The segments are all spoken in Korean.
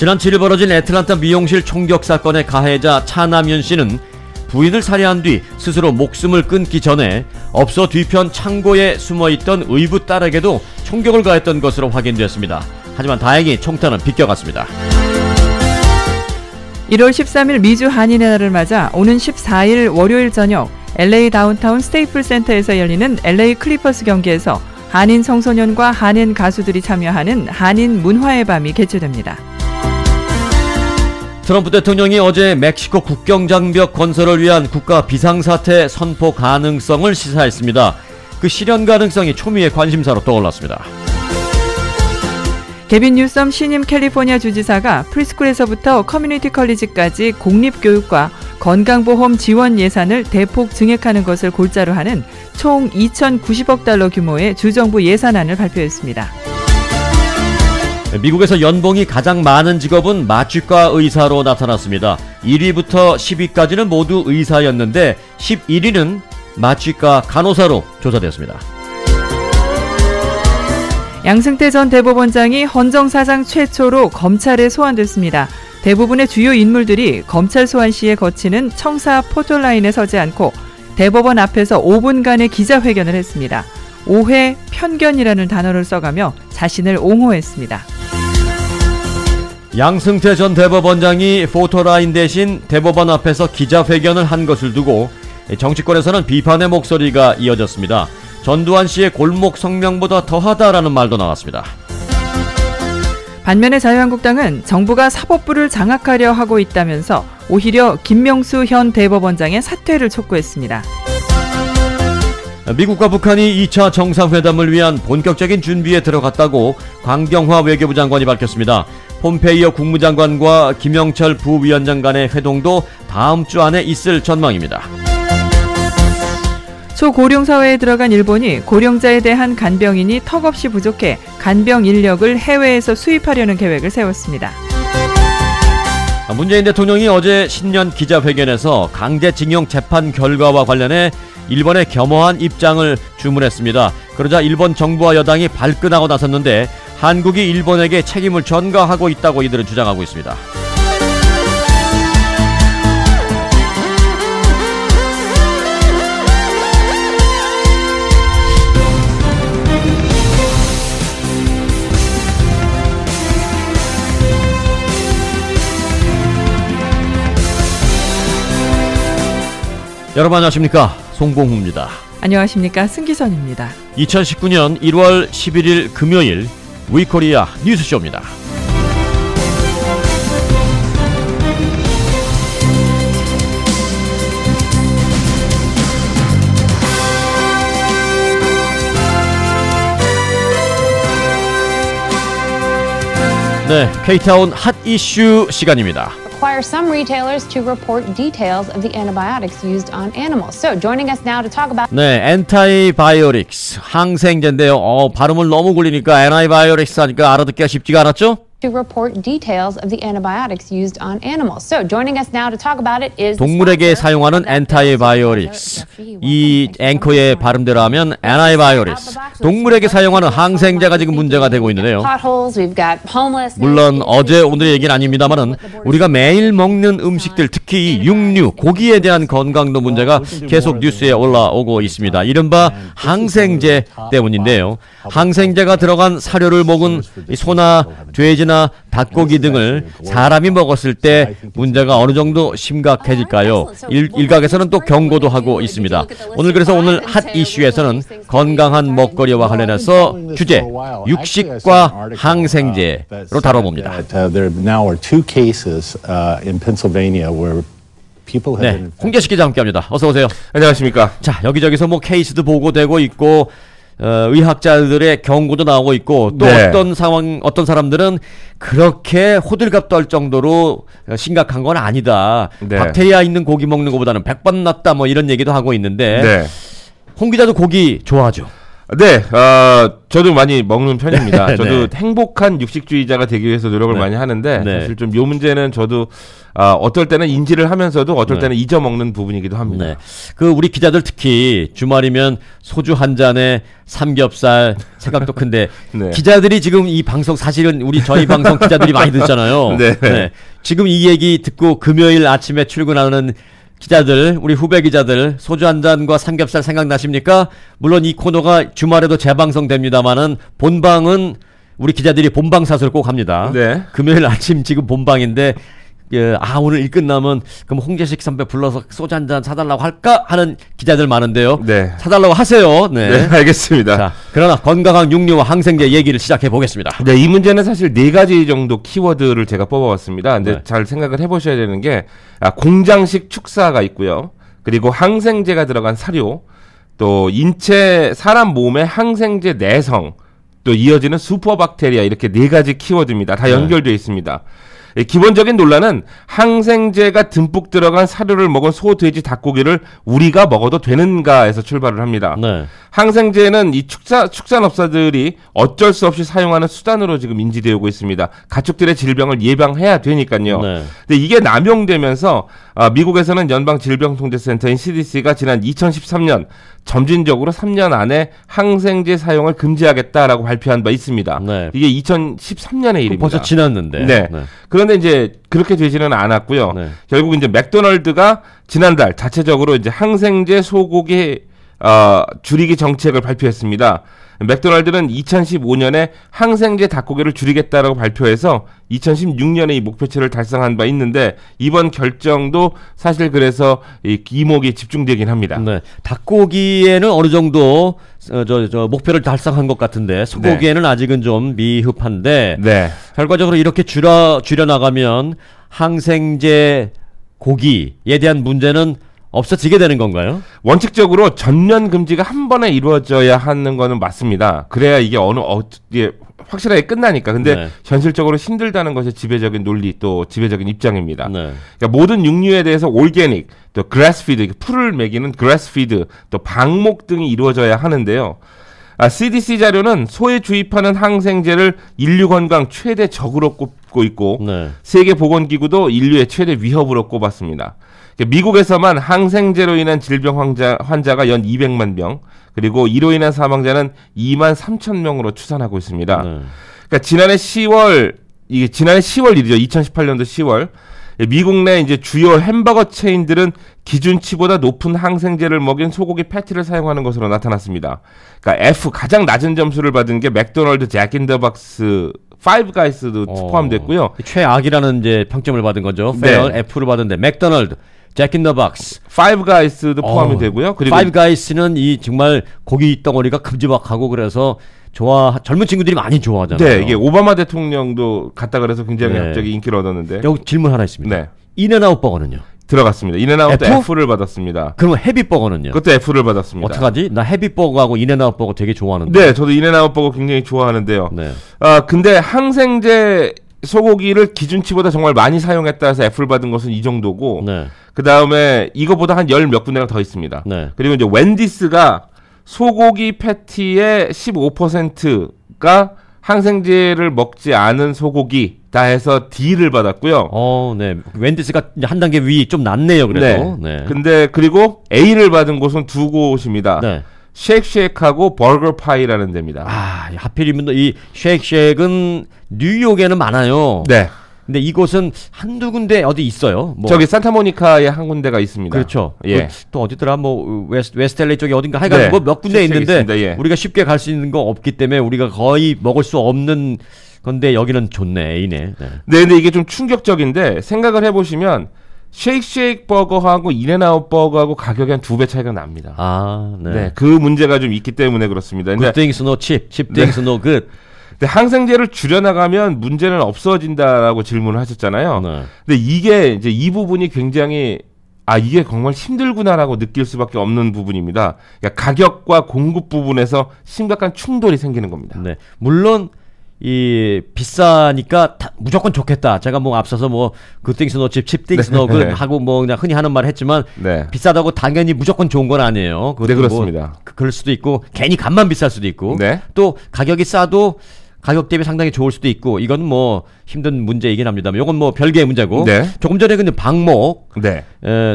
지난 7일 벌어진 애틀랜타 미용실 총격 사건의 가해자 차남현 씨는 부인을 살해한 뒤 스스로 목숨을 끊기 전에 업소 뒤편 창고에 숨어있던 의붓 딸에게도 총격을 가했던 것으로 확인됐습니다. 하지만 다행히 총탄은 비껴갔습니다. 1월 13일 미주 한인의 날을 맞아 오는 14일 월요일 저녁 LA 다운타운 스테이플 센터에서 열리는 LA 클리퍼스 경기에서 한인 청소년과 한인 가수들이 참여하는 한인 문화의 밤이 개최됩니다. 트럼프 대통령이 어제 멕시코 국경장벽 건설을 위한 국가 비상사태 선포 가능성을 시사했습니다. 그 실현 가능성이 초미의 관심사로 떠올랐습니다. 게빈 뉴섬 신임 캘리포니아 주지사가 프리스쿨에서부터 커뮤니티 컬리지까지 공립교육과 건강보험 지원 예산을 대폭 증액하는 것을 골자로 하는 총 2,090억 달러 규모의 주정부 예산안을 발표했습니다. 미국에서 연봉이 가장 많은 직업은 마취과 의사로 나타났습니다. 1위부터 10위까지는 모두 의사였는데 11위는 마취과 간호사로 조사됐습니다. 양승태 전 대법원장이 헌정사상 최초로 검찰에 소환됐습니다. 대부분의 주요 인물들이 검찰 소환 시에 거치는 청사 포토라인에 서지 않고 대법원 앞에서 5분간의 기자회견을 했습니다. 오해, 편견이라는 단어를 써가며 자신을 옹호했습니다. 양승태 전 대법원장이 포토라인 대신 대법원 앞에서 기자회견을 한 것을 두고 정치권에서는 비판의 목소리가 이어졌습니다. 전두환 씨의 골목 성명보다 더하다라는 말도 나왔습니다. 반면에 자유한국당은 정부가 사법부를 장악하려 하고 있다면서 오히려 김명수 현 대법원장의 사퇴를 촉구했습니다. 미국과 북한이 2차 정상회담을 위한 본격적인 준비에 들어갔다고 강경화 외교부 장관이 밝혔습니다. 폼페이오 국무장관과 김영철 부위원장 간의 회동도 다음 주 안에 있을 전망입니다. 초고령 사회에 들어간 일본이 고령자에 대한 간병인이 턱없이 부족해 간병 인력을 해외에서 수입하려는 계획을 세웠습니다. 문재인 대통령이 어제 신년 기자회견에서 강제징용 재판 결과와 관련해 일본의 겸허한 입장을 주문했습니다. 그러자 일본 정부와 여당이 발끈하고 나섰는데 한국이 일본에게 책임을 전가하고 있다고 이들은 주장하고 있습니다. 여러분 안녕하십니까? 송봉후입니다. 안녕하십니까? 승기선입니다. 2019년 1월 11일 금요일 위코리아 뉴스쇼입니다. 네, K타운 핫 이슈 시간입니다. Require some retailers to report details of the antibiotics used on animals. So, joining us now to talk about 네, antibiotics 항생제인데요. 발음을 너무 굴리니까 antibiotics 하니까 알아듣기가 쉽지가 않았죠? to report details of the antibiotics used on animals. So, joining us now to talk about it is 동물에게 사용하는 antibiotics. 이 앵커의 발음대로 하면 antibiotics. 동물에게 사용하는 항생제가 지금 문제가 되고 있는데요. 물론 어제 오늘 얘기는 아닙니다만은 우리가 매일 먹는 음식들, 특히 육류, 고기에 대한 건강도 문제가 계속 뉴스에 올라오고 있습니다. 이른바 항생제 때문인데요. 항생제가 들어간 사료를 먹은 소나 돼지나 닭고기 등을 사람이 먹었을 때 문제가 어느 정도 심각해질까요? 일각에서는 또 경고도 하고 있습니다. 오늘 핫 이슈에서는 건강한 먹거리와 관련해서 주제 육식과 항생제로 다뤄봅니다. 네, 홍재식 기자 함께합니다. 어서 오세요. 안녕하십니까. 자, 여기저기서 뭐 케이스도 보고되고 있고 의학자들의 경고도 나오고 있고 또 네. 어떤 사람들은 그렇게 호들갑 떨 정도로 심각한 건 아니다. 네. 박테리아 있는 고기 먹는 것보다는 100번 낫다 뭐 이런 얘기도 하고 있는데 네. 홍 기자도 고기 좋아하죠? 네, 저도 많이 먹는 편입니다. 네, 저도 네. 행복한 육식주의자가 되기 위해서 노력을 네. 많이 하는데 네. 사실 좀 요 문제는 저도 어떨 때는 인지를 하면서도 어떨 네. 때는 잊어먹는 부분이기도 합니다. 네. 그 우리 기자들 특히 주말이면 소주 한 잔에 삼겹살 생각도 큰데 네. 기자들이 지금 이 방송 사실은 저희 방송 기자들이 많이 듣잖아요. 네. 지금 이 얘기 듣고 금요일 아침에 출근하는 기자들, 우리 후배 기자들 소주 한 잔과 삼겹살 생각나십니까? 물론 이 코너가 주말에도 재방송됩니다만은 본방은 우리 기자들이 본방사수를 꼭 합니다. 네. 금요일 아침 지금 본방인데 오늘 일 끝나면 그럼 홍재식 선배 불러서 소주 한 잔 사달라고 할까 하는 기자들 많은데요. 네. 사달라고 하세요. 네. 네, 알겠습니다. 자, 그러나 건강한 육류와 항생제 얘기를 시작해 보겠습니다. 네, 이 문제는 사실 4가지 정도 키워드를 제가 뽑아봤습니다. 근데 네. 잘 생각을 해보셔야 되는 게 공장식 축사가 있고요. 그리고 항생제가 들어간 사료, 또 사람 몸의 항생제 내성, 또 이어지는 슈퍼박테리아 이렇게 4가지 키워드입니다. 다 연결되어 있습니다. 기본적인 논란은 항생제가 듬뿍 들어간 사료를 먹은 소, 돼지, 닭고기를 우리가 먹어도 되는가에서 출발을 합니다. 네. 항생제는 이 축산업자들이 어쩔 수 없이 사용하는 수단으로 지금 인지되어 오고 있습니다. 가축들의 질병을 예방해야 되니까요. 네. 근데 이게 남용되면서 미국에서는 연방질병통제센터인 CDC가 지난 2013년 점진적으로 3년 안에 항생제 사용을 금지하겠다라고 발표한 바 있습니다. 네. 이게 2013년의 일입니다. 벌써 지났는데. 네. 그런데 이제 그렇게 되지는 않았고요. 네. 결국 이제 맥도널드가 지난달 자체적으로 이제 항생제 소고기 줄이기 정책을 발표했습니다. 맥도날드는 2015년에 항생제 닭고기를 줄이겠다라고 발표해서 2016년에 이 목표치를 달성한 바 있는데 이번 결정도 사실 그래서 이 이목이 집중되긴 합니다. 네. 닭고기에는 어느 정도 목표를 달성한 것 같은데 소고기에는 아직은 좀 미흡한데 네. 결과적으로 이렇게 줄여 나가면 항생제 고기에 대한 문제는 없어지게 되는 건가요? 원칙적으로 전면 금지가 한 번에 이루어져야 하는 거는 맞습니다. 그래야 이게 이게 확실하게 끝나니까. 근데 네. 현실적으로 힘들다는 것이 지배적인 논리 또 지배적인 입장입니다. 네. 그러니까 모든 육류에 대해서 올게닉, 또 그래스피드, 풀을 먹이는 그래스피드, 또 방목 등이 이루어져야 하는데요. CDC 자료는 소에 주입하는 항생제를 인류 건강 최대 적으로 꼽고 있고 네. 세계보건기구도 인류의 최대 위협으로 꼽았습니다. 미국에서만 항생제로 인한 질병 환자가 연 200만 명, 그리고 이로 인한 사망자는 2만 3천 명으로 추산하고 있습니다. 네. 그러니까 지난해 10월 일이죠. 2018년도 10월. 미국 내 이제 주요 햄버거 체인들은 기준치보다 높은 항생제를 먹인 소고기 패티를 사용하는 것으로 나타났습니다. 그러니까 F 가장 낮은 점수를 받은 게 맥도널드, 잭인더박스, 파이브 가이스도 포함됐고요. 최악이라는 이제 평점을 받은 거죠. 네. 페어 F를 받은데 맥도널드, 잭인더박스, 파이브 가이스도 포함이 되고요. 그리고 파이브 가이스는 이 정말 고기 덩어리가 큼지막하고 그래서 젊은 친구들이 많이 좋아하잖아요. 네, 이게 오바마 대통령도 갔다 그래서 굉장히 네. 갑자기 인기를 얻었는데. 여기 질문 하나 있습니다. 네. 인앤아웃 버거는요? 들어갔습니다. 인앤아웃도 F? F를 받았습니다. 그럼 헤비버거는요? 그것도 F를 받았습니다. 어떡하지? 나 헤비버거하고 인앤아웃 버거 되게 좋아하는데. 네, 저도 인앤아웃 버거 굉장히 좋아하는데요. 네. 근데 항생제 소고기를 기준치보다 정말 많이 사용했다 해서 F를 받은 것은 이 정도고, 네. 그 다음에 이거보다 한 열 몇 군데가 더 있습니다. 네. 그리고 이제 웬디스가 소고기 패티의 15%가 항생제를 먹지 않은 소고기다 해서 D를 받았고요. 네. 웬디스가 한 단계 위 좀 낮네요, 그래도. 네. 근데 그리고 A를 받은 곳은 두 곳입니다. 네. 쉐이크하고 버거파이라는 데입니다. 하필이면 이 쉐이크은 뉴욕에는 많아요. 네. 근데 이곳은 한두 군데 어디 있어요. 뭐. 저기 산타모니카에 한 군데가 있습니다. 그렇죠. 예. 또 어디더라? 뭐 웨스텔레이 쪽에 어딘가 하여간 네. 뭐 몇 군데 실책이 있는데 있습니다. 예. 우리가 쉽게 갈 수 있는 거 없기 때문에 우리가 거의 먹을 수 없는 건데 여기는 좋네. A네. 네. 네, 근데 이게 좀 충격적인데 생각을 해보시면 쉐이크 버거하고 인앤아웃 버거하고 가격이 한 2배 차이가 납니다. 네. 네, 그 문제가 좀 있기 때문에 그렇습니다. 근데, Good things no cheap, cheap things no good. 근데 항생제를 줄여나가면 문제는 없어진다라고 질문을 하셨잖아요. 네. 근데 이게 이제 이 부분이 굉장히 이게 정말 힘들구나라고 느낄 수밖에 없는 부분입니다. 그러니까 가격과 공급 부분에서 심각한 충돌이 생기는 겁니다. 네. 물론 이 비싸니까 무조건 좋겠다. 제가 뭐 앞서서 뭐 굿띵스 노 칩, 칩띵스 노 굿 하고 뭐 그냥 흔히 하는 말 했지만 네. 비싸다고 당연히 무조건 좋은 건 아니에요. 네, 그렇습니다. 뭐 그럴 수도 있고 괜히 값만 비쌀 수도 있고 네. 또 가격이 싸도 가격 대비 상당히 좋을 수도 있고 이건 뭐 힘든 문제이긴 합니다만 이건 뭐 별개의 문제고 네. 조금 전에 근데 방목 네.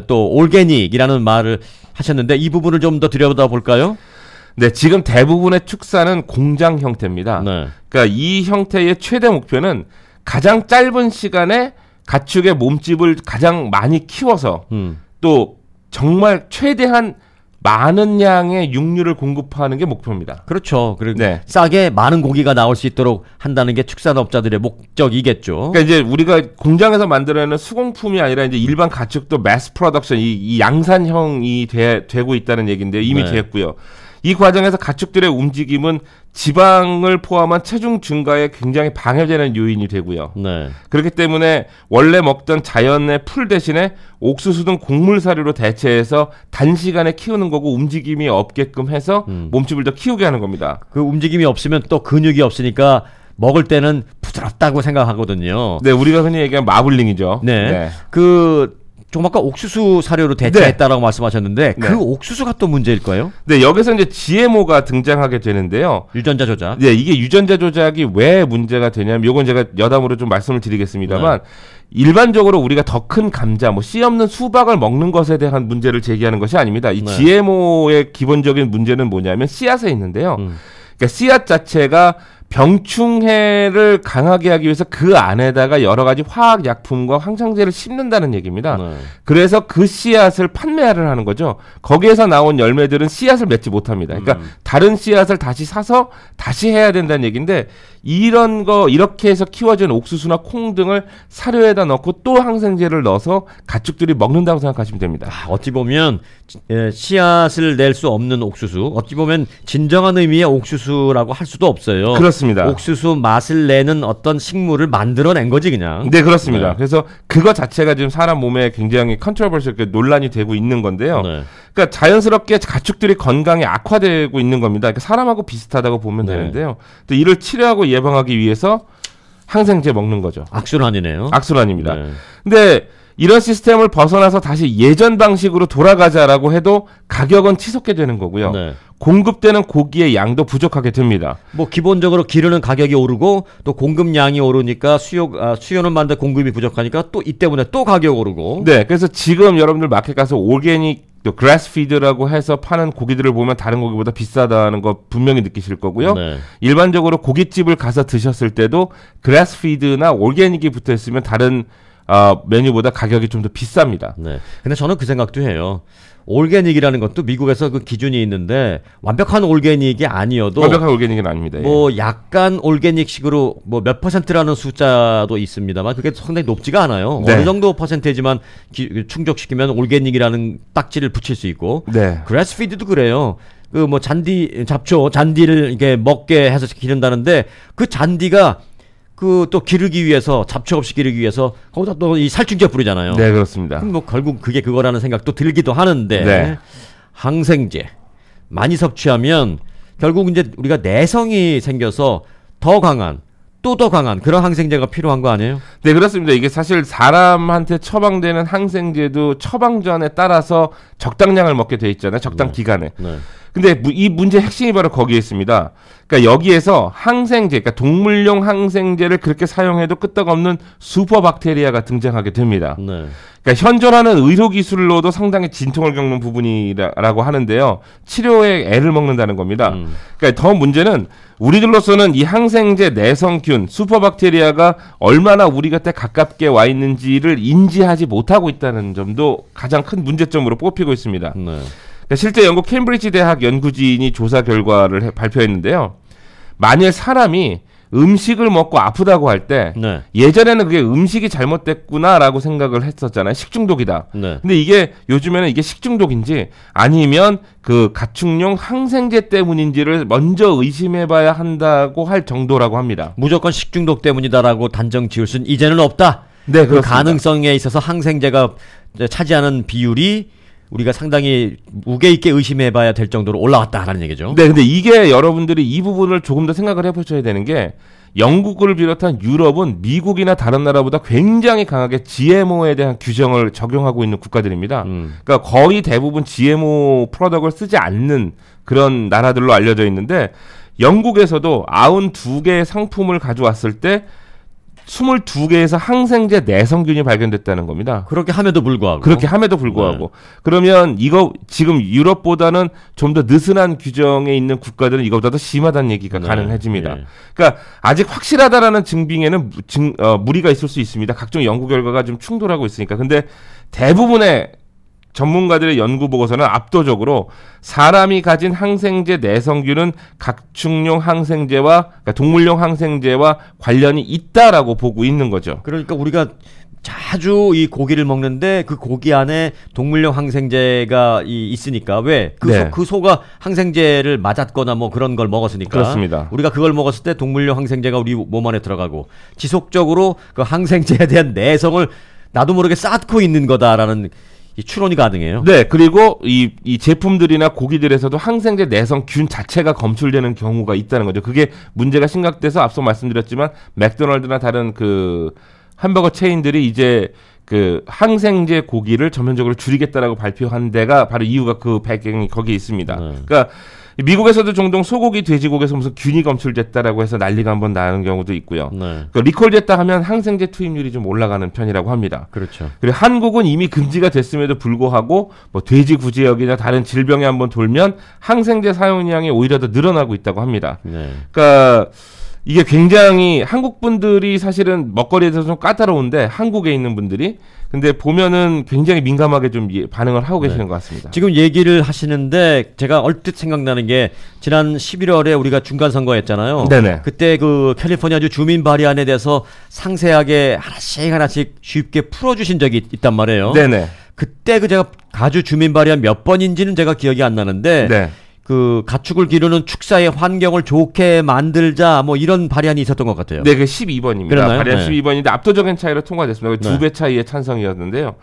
또 올게닉이라는 말을 하셨는데 이 부분을 좀 더 들여다 볼까요? 네, 지금 대부분의 축사는 공장 형태입니다. 네. 그러니까 이 형태의 최대 목표는 가장 짧은 시간에 가축의 몸집을 가장 많이 키워서 또 정말 최대한 많은 양의 육류를 공급하는 게 목표입니다. 그렇죠. 그리고 네. 싸게 많은 고기가 나올 수 있도록 한다는 게 축산업자들의 목적이겠죠. 그러니까 이제 우리가 공장에서 만들어내는 수공품이 아니라 이제 일반 가축도 매스 프로덕션, 이 양산형이 되고 있다는 얘기인데 이미 네. 됐고요. 이 과정에서 가축들의 움직임은 지방을 포함한 체중 증가에 굉장히 방해되는 요인이 되고요. 네. 그렇기 때문에 원래 먹던 자연의 풀 대신에 옥수수 등 곡물 사료로 대체해서 단시간에 키우는 거고 움직임이 없게끔 해서 몸집을 더 키우게 하는 겁니다. 그 움직임이 없으면 또 근육이 없으니까 먹을 때는 부드럽다고 생각하거든요. 네, 우리가 흔히 얘기하는 마블링이죠. 네. 네. 조금 아까 옥수수 사료로 대체했다라고 말씀하셨는데 네. 그 옥수수가 또 문제일까요? 네, 여기서 이제 GMO가 등장하게 되는데요. 유전자 조작. 네, 이게 유전자 조작이 왜 문제가 되냐면 요건 제가 여담으로 좀 말씀을 드리겠습니다만 일반적으로 우리가 더 큰 감자, 뭐 씨 없는 수박을 먹는 것에 대한 문제를 제기하는 것이 아닙니다. 이 네. GMO의 기본적인 문제는 뭐냐면 씨앗에 있는데요. 그러니까 씨앗 자체가 병충해를 강하게 하기 위해서 그 안에다가 여러 가지 화학 약품과 황상제를 심는다는 얘기입니다. 네. 그래서 그 씨앗을 판매를 하는 거죠. 거기에서 나온 열매들은 씨앗을 맺지 못합니다. 그러니까 다른 씨앗을 다시 사서 다시 해야 된다는 얘기인데 이런 거 이렇게 해서 키워진 옥수수나 콩 등을 사료에다 넣고 또 항생제를 넣어서 가축들이 먹는다고 생각하시면 됩니다. 어찌 보면 씨앗을 낼 수 없는 옥수수, 어찌 보면 진정한 의미의 옥수수라고 할 수도 없어요. 그렇습니다. 옥수수 맛을 내는 어떤 식물을 만들어낸 거지 그냥. 네, 그렇습니다. 네. 그래서 그거 자체가 지금 사람 몸에 굉장히 컨트로버셜 논란이 되고 있는 건데요. 네. 그러니까 자연스럽게 가축들이 건강이 악화되고 있는 겁니다. 그러니까 사람하고 비슷하다고 보면 네. 되는데요. 또 이를 치료하고 예방하기 위해서 항생제 먹는 거죠. 악순환이네요. 악순환입니다. 네. 근데 이런 시스템을 벗어나서 다시 예전 방식으로 돌아가자라고 해도 가격은 치솟게 되는 거고요. 네. 공급되는 고기의 양도 부족하게 됩니다. 뭐 기본적으로 기르는 가격이 오르고 또 공급량이 오르니까 수요는 많은데 공급이 부족하니까 또 이 때문에 또 가격 오르고. 네, 그래서 지금 여러분들 마켓 가서 올게닉 또 그래스 피드라고 해서 파는 고기들을 보면 다른 고기보다 비싸다는 거 분명히 느끼실 거고요. 네. 일반적으로 고깃집을 가서 드셨을 때도 그래스 피드나 올게닉이 붙어 있으면 다른 메뉴보다 가격이 좀 더 비쌉니다. 네. 근데 저는 그 생각도 해요. 올게닉이라는 것도 미국에서 그 기준이 있는데 완벽한 올게닉이 아니어도 완벽한 올게닉은 아닙니다. 뭐 약간 올게닉식으로 뭐 몇 퍼센트라는 숫자도 있습니다만 그게 상당히 높지가 않아요. 네. 어느 정도 퍼센테이지만 충족시키면 올게닉이라는 딱지를 붙일 수 있고. 네. 그래스피드도 그래요. 그 뭐 잔디를 이게 먹게 해서 기른다는데 그 잔디가 그 또 기르기 위해서 잡초 없이 기르기 위해서 거기다 또 이 살충제 뿌리잖아요. 네, 그렇습니다. 그럼 뭐 결국 그게 그거라는 생각도 들기도 하는데 네. 항생제 많이 섭취하면 결국 이제 우리가 내성이 생겨서 더 강한 그런 항생제가 필요한 거 아니에요? 네, 그렇습니다. 이게 사실 사람한테 처방되는 항생제도 처방전에 따라서 적당량을 먹게 돼 있잖아요. 적당 기간에. 네. 근데 이 문제의 핵심이 바로 거기에 있습니다. 그러니까 여기에서 항생제, 그러니까 동물용 항생제를 그렇게 사용해도 끄떡없는 슈퍼박테리아가 등장하게 됩니다. 네. 그러니까 현존하는 의료기술로도 상당히 진통을 겪는 부분이라고 하는데요. 치료에 애를 먹는다는 겁니다. 그러니까 더 문제는 우리들로서는 이 항생제 내성균, 슈퍼박테리아가 얼마나 우리 곁에 가깝게 와 있는지를 인지하지 못하고 있다는 점도 가장 큰 문제점으로 뽑히고 있습니다. 네. 그러니까 실제 영국 캠브리지 대학 연구진이 조사 결과를 발표했는데요. 만일 사람이 음식을 먹고 아프다고 할 때 네. 예전에는 그게 음식이 잘못됐구나라고 생각을 했었잖아요. 식중독이다. 네. 근데 이게 요즘에는 이게 식중독인지 아니면 그 가축용 항생제 때문인지를 먼저 의심해봐야 한다고 할 정도라고 합니다. 무조건 식중독 때문이다라고 단정 지을 수는 이제는 없다. 네, 그 그렇습니다. 가능성에 있어서 항생제가 차지하는 비율이 우리가 상당히 무게 있게 의심해봐야 될 정도로 올라왔다라는 얘기죠. 네, 근데 이게 여러분들이 이 부분을 조금 더 생각을 해보셔야 되는 게 영국을 비롯한 유럽은 미국이나 다른 나라보다 굉장히 강하게 GMO에 대한 규정을 적용하고 있는 국가들입니다. 그러니까 거의 대부분 GMO 프로덕트를 쓰지 않는 그런 나라들로 알려져 있는데 영국에서도 92개의 상품을 가져왔을 때 22개에서 항생제 내성균이 발견됐다는 겁니다. 그렇게 함에도 불구하고. 네. 그러면 이거 지금 유럽보다는 좀 더 느슨한 규정에 있는 국가들은 이거보다 더 심하다는 얘기가 가능해집니다. 네. 그러니까 아직 확실하다라는 증빙에는 무리가 있을 수 있습니다. 각종 연구 결과가 좀 충돌하고 있으니까. 근데 대부분의 전문가들의 연구 보고서는 압도적으로 사람이 가진 항생제 내성균은 각축용 항생제와 그러니까 동물용 항생제와 관련이 있다라고 보고 있는 거죠. 그러니까 우리가 자주 이 고기를 먹는데 그 고기 안에 동물용 항생제가 있으니까 왜? 그 소가 항생제를 맞았거나 뭐 그런 걸 먹었으니까. 그렇습니다. 우리가 그걸 먹었을 때 동물용 항생제가 우리 몸 안에 들어가고 지속적으로 그 항생제에 대한 내성을 나도 모르게 쌓고 있는 거다라는 이 추론이 가능해요. 네, 그리고 이 제품들이나 고기들에서도 항생제 내성균 자체가 검출되는 경우가 있다는 거죠. 그게 문제가 심각돼서 앞서 말씀드렸지만 맥도날드나 다른 그 햄버거 체인들이 이제 그 항생제 고기를 전면적으로 줄이겠다라고 발표한 데가 바로 이유가 그 배경이 거기에 있습니다. 그러니까 미국에서도 종종 소고기, 돼지고기에서 무슨 균이 검출됐다라고 해서 난리가 한번 나는 경우도 있고요. 그러니까 리콜됐다 하면 항생제 투입률이 좀 올라가는 편이라고 합니다. 그렇죠. 그리고 한국은 이미 금지가 됐음에도 불구하고 뭐 돼지 구제역이나 다른 질병이 한번 돌면 항생제 사용량이 오히려 더 늘어나고 있다고 합니다. 그러니까 이게 굉장히 한국 분들이 사실은 먹거리에 대해서 좀 까다로운데 한국에 있는 분들이 근데 보면은 굉장히 민감하게 좀 반응을 하고 계시는 것 같습니다. 지금 얘기를 하시는데 제가 얼핏 생각나는 게 지난 11월에 우리가 중간 선거했잖아요. 네네. 그때 그 캘리포니아주 주민 발의안에 대해서 상세하게 하나씩 쉽게 풀어주신 적이 있단 말이에요. 네네. 그때 그 제가 가주 주민 발의안 몇 번인지는 제가 기억이 안 나는데 네. 그 가축을 기르는 축사의 환경을 좋게 만들자 뭐 이런 발의안이 있었던 것 같아요. 네, 그 12번입니다. 그러나요? 발의안 네. 12번인데 압도적인 차이로 통과됐습니다. 2배 차이의 찬성이었는데요.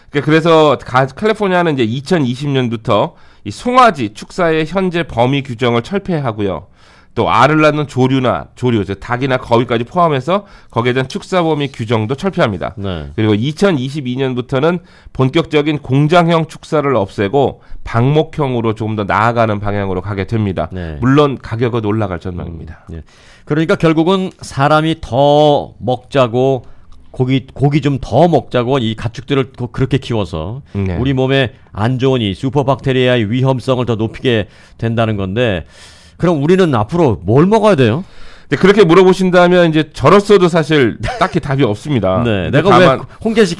그래서 캘리포니아는 이제 2020년부터 이 송아지 축사의 현재 범위 규정을 철폐하고요. 또 알을 낳는 조류, 즉 닭이나 거위까지 포함해서 거기에 대한 축사 범위 규정도 철폐합니다. 네. 그리고 2022년부터는 본격적인 공장형 축사를 없애고 방목형으로 조금 더 나아가는 방향으로 가게 됩니다. 네. 물론 가격은 올라갈 전망입니다. 네. 그러니까 결국은 사람이 더 먹자고 고기 좀 더 먹자고 이 가축들을 그렇게 키워서 네. 우리 몸에 안 좋은 이 슈퍼박테리아의 위험성을 더 높이게 된다는 건데 그럼 우리는 앞으로 뭘 먹어야 돼요? 네, 그렇게 물어보신다면 이제 저로서도 사실 딱히 답이 없습니다. 네, 내가 왜 홍계식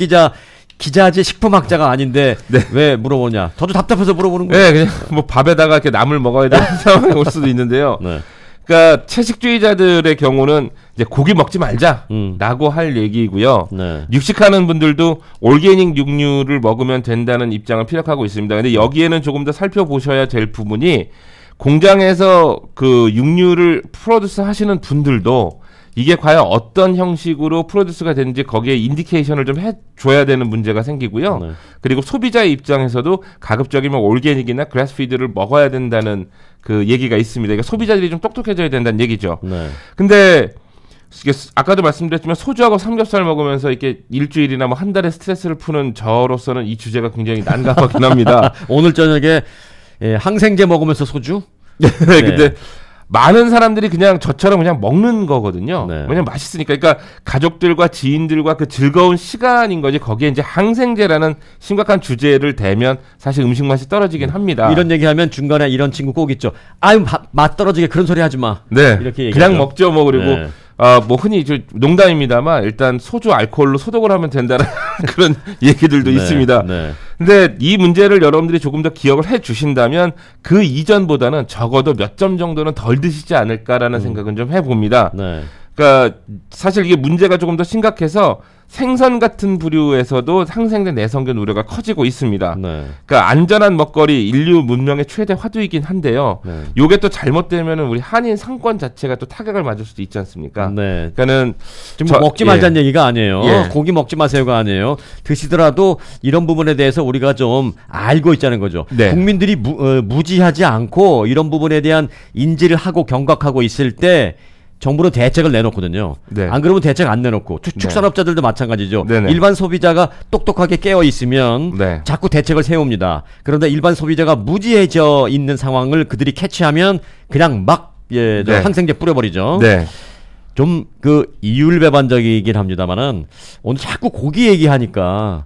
기자지 식품학자가 아닌데 네. 왜 물어보냐? 저도 답답해서 물어보는 거예요. 네, 그냥 뭐 밥에다가 이렇게 나물 먹어야 되는 상황이 올 수도 있는데요. 네. 그러니까 채식주의자들의 경우는 이제 고기 먹지 말자라고 할 얘기고요. 네. 육식하는 분들도 올게닉 육류를 먹으면 된다는 입장을 피력하고 있습니다. 근데 여기에는 조금 더 살펴보셔야 될 부분이 공장에서 그 육류를 프로듀스 하시는 분들도 이게 과연 어떤 형식으로 프로듀스가 되는지 거기에 인디케이션을 좀 해줘야 되는 문제가 생기고요. 네. 그리고 소비자의 입장에서도 가급적이면 올게닉이나 그래스피드를 먹어야 된다는 그 얘기가 있습니다. 그러니까 소비자들이 좀 똑똑해져야 된다는 얘기죠. 네. 근데 이게 아까도 말씀드렸지만 소주하고 삼겹살 먹으면서 이렇게 일주일이나 뭐 한 달에 스트레스를 푸는 저로서는 이 주제가 굉장히 난감하긴 합니다. 오늘 저녁에 항생제 먹으면서 소주? 네. 근데 많은 사람들이 그냥 저처럼 그냥 먹는 거거든요. 네. 왜냐면 맛있으니까. 그러니까 가족들과 지인들과 그 즐거운 시간인 거지 거기에 이제 항생제라는 심각한 주제를 대면 사실 음식 맛이 떨어지긴 합니다. 이런 얘기하면 중간에 이런 친구 꼭 있죠. 아유 맛 떨어지게 그런 소리 하지 마. 네. 이렇게 얘기하죠. 그냥 먹죠. 뭐 그리고 네. 뭐 흔히 농담입니다만 일단 소주 알코올로 소독을 하면 된다는 그런 얘기들도 네. 있습니다. 네. 근데 이 문제를 여러분들이 조금 더 기억을 해 주신다면 그 이전보다는 적어도 몇 점 정도는 덜 드시지 않을까라는 생각은 좀 해봅니다. 네. 그러니까 사실 이게 문제가 조금 더 심각해서 생선 같은 부류에서도 항생제 내성균 우려가 커지고 있습니다. 네. 그러니까 안전한 먹거리 인류 문명의 최대 화두이긴 한데요. 네. 요게 또 잘못되면은 우리 한인 상권 자체가 또 타격을 맞을 수도 있지 않습니까? 네. 그러니까는 지금 먹지 말자는 얘기가 아니에요. 예. 고기 먹지 마세요가 아니에요. 드시더라도 이런 부분에 대해서 우리가 좀 알고 있자는 거죠. 네. 국민들이 무지하지 않고 이런 부분에 대한 인지를 하고 경각하고 있을 때 정부는 대책을 내놓거든요. 네. 안 그러면 대책 안 내놓고 축산업자들도 마찬가지죠. 네네. 일반 소비자가 똑똑하게 깨어 있으면 네. 자꾸 대책을 세웁니다. 그런데 일반 소비자가 무지해져 있는 상황을 그들이 캐치하면 그냥 막 저 네. 항생제 뿌려버리죠. 네. 좀 그 이율배반적이긴 합니다만은 오늘 자꾸 고기 얘기하니까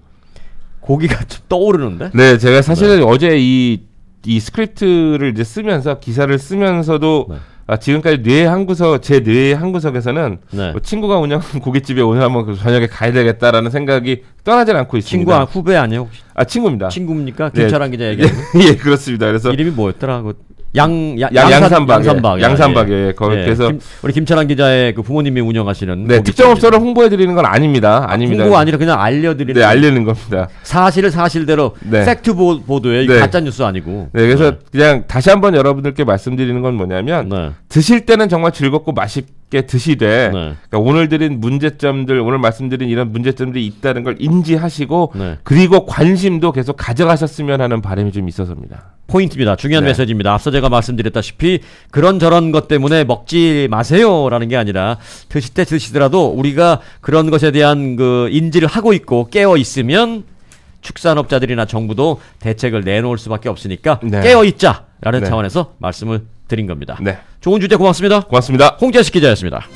고기가 좀 떠오르는데. 네, 제가 사실은 어제 이 스크립트를 이제 쓰면서 기사를 쓰면서도 지금까지 제 뇌의 한 구석에서는 네. 뭐 친구가 운영하는 고깃집에 오늘 한번 저녁에 가야 되겠다라는 생각이 떠나질 않고 있습니다. 친구 후배 아니에요 혹시? 친구입니다. 친구입니까? 네. 김철한 기자 얘기하는. 예, 그렇습니다. 그래서 이름이 뭐였더라? 양산박. 양산박에 그래서 우리 김철한 기자의 그 부모님이 운영하시는 네, 특정업소를 홍보해 드리는 건 아닙니다. 홍보가 아니라 그냥 알려드리는. 네, 알리는 겁니다. 사실을 사실대로 네. 팩트 보도에 네. 가짜 뉴스 아니고. 네, 그래서 그냥 다시 한번 여러분들께 말씀드리는 건 뭐냐면 네. 드실 때는 정말 즐겁고 맛있게 드시되 네. 그러니까 오늘 말씀드린 이런 문제점들이 있다는 걸 인지하시고 네. 그리고 관심도 계속 가져가셨으면 하는 바람이 좀 있어서입니다. 포인트입니다. 중요한 네. 메시지입니다. 앞서 제가 말씀드렸다시피 그런저런 것 때문에 먹지 마세요라는 게 아니라 드실 때 드시더라도 우리가 그런 것에 대한 그 인지를 하고 있고 깨어 있으면 축산업자들이나 정부도 대책을 내놓을 수밖에 없으니까 네. 깨어 있자라는 네. 차원에서 말씀을 드린 겁니다. 네. 좋은 주제 고맙습니다. 고맙습니다. 홍재식 기자였습니다.